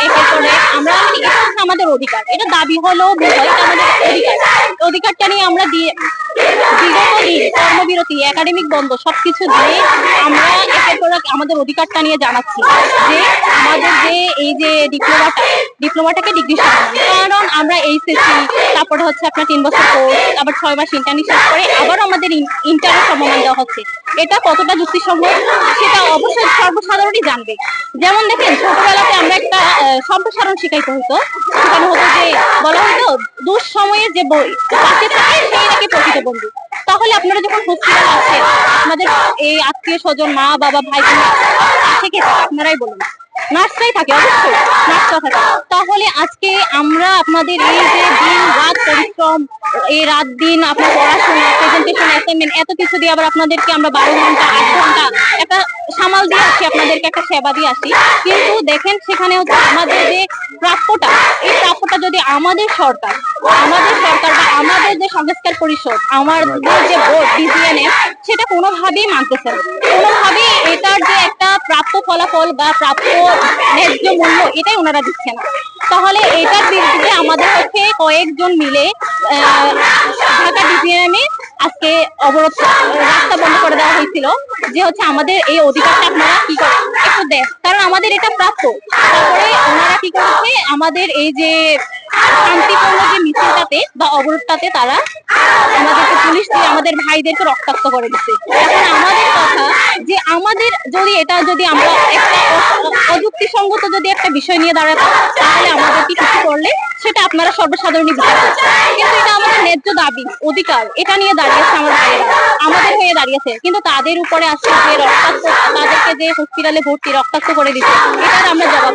একের পর এক আমরা এটা হচ্ছে আমাদের অধিকার, এটা দাবি হলো ভুল হয়, এটা আমাদের অধিকার। অধিকারটা নিয়ে আমরা বিগত দিন কর্মবিরতি, একাডেমিক বন্ধ সবকিছু দিয়ে আমরা একের পর এক আমাদের অধিকারটা নিয়ে জানাচ্ছি যে আমাদের যে এই যে ডিপ্লোমাটাকে ডিগ্রি সম্মান। কারণ আমরা এইচএসসি, তারপরে হচ্ছে আপনার 3 বছর কোর্স, আবার 6 মাস ইন্টার্নি শেষ করে আবার আমাদের ইন্টারের সম্মান দেওয়া হচ্ছে। এটা কতটা যুক্তিসঙ্গত সেটা অবশ্যই সর্বসাধারণই জানবে। যেমন দেখেন, ছোটবেলাতে আমরা একটা সম্প্রসারণ শেখানো হতো যে বলা হতো দুঃসময়ে যে বই পাশে থাকে সেই নাকি প্রকৃত বন্ধু। তাহলে আপনারা যখন হসপিটাল আছেন, আমাদের এই আত্মীয় স্বজন, মা বাবা, ভাই বোন পাশে কে থাকে আপনারাই বলুন। নার্সরাই থাকে, অবশ্যই নার্সরা থাকে। তাহলে আজকে আমরা আপনাদের এই যে দিন রাত পরিশ্রম, এই রাত দিন আপনার পড়াশোনা, প্রেজেন্টেশন, অ্যাসাইনমেন্ট এত কিছু দিয়ে আবার আপনাদেরকে আমরা 12 ঘন্টা 8 ঘন্টা একটা সামাল দিয়ে আসি, আপনাদেরকে একটা সেবা দিয়ে আসি। কিন্তু দেখেন সেখানে হচ্ছে আমাদের যে প্রাপ্যটা, এই প্রাপ্যটা যদি আমাদের সরকার বা আমাদের যে সংস্কার পরিষদ, আমাদের যে বোর্ড ডিজিএনএফ সেটা কোনোভাবেই মানতেছে না, কোনোভাবেই এটার যে একটা প্রাপ্য ফলাফল বা প্রাপ্য ন্যায্য মূল্য এটাই ওনারা দিচ্ছে না। তাহলে এটার বিরুদ্ধে আমাদের হচ্ছে কয়েকজন মিলে ঢাকা ডিজিএনএমে আজকে অবরোধ, রাস্তা বন্ধ করে দেওয়া হয়েছিল যে হচ্ছে আমাদের এই অধিকারটা আপনারা কি করেন একটু দেন, কারণ আমাদের এটা প্রাপ্য। তারপরে ওনারা কি করেছে, আমাদের এই যে শান্তিপূর্ণ যে মিছিলটাতে বা অবরোধটাতে তারা আমাদেরকে পুলিশ দিয়ে আমাদের ভাইদেরকে রক্তাক্ত করে দিচ্ছে। এখন আমাদের কথা যে আমাদের যদি আমরা একটা অযুক্তিসঙ্গত যদি একটা বিষয় নিয়ে দাঁড়াতাম, তাহলে আমাদেরকে কিছু করলে সেটা আপনারা সর্বসাধারণই বিচার করছেন। কিন্তু এটা আমাদের ন্যায্য দাবি, অধিকার, এটা নিয়ে দাঁড়িয়েছে আমার ভাইয়েরা, আমাদের হয়ে দাঁড়িয়েছে। কিন্তু তাদের উপরে আজকে যে রক্তাক্ত, তাদেরকে যে হসপিটালে ভর্তি রক্তাক্ত করে দিচ্ছে, এটার আমরা জবাব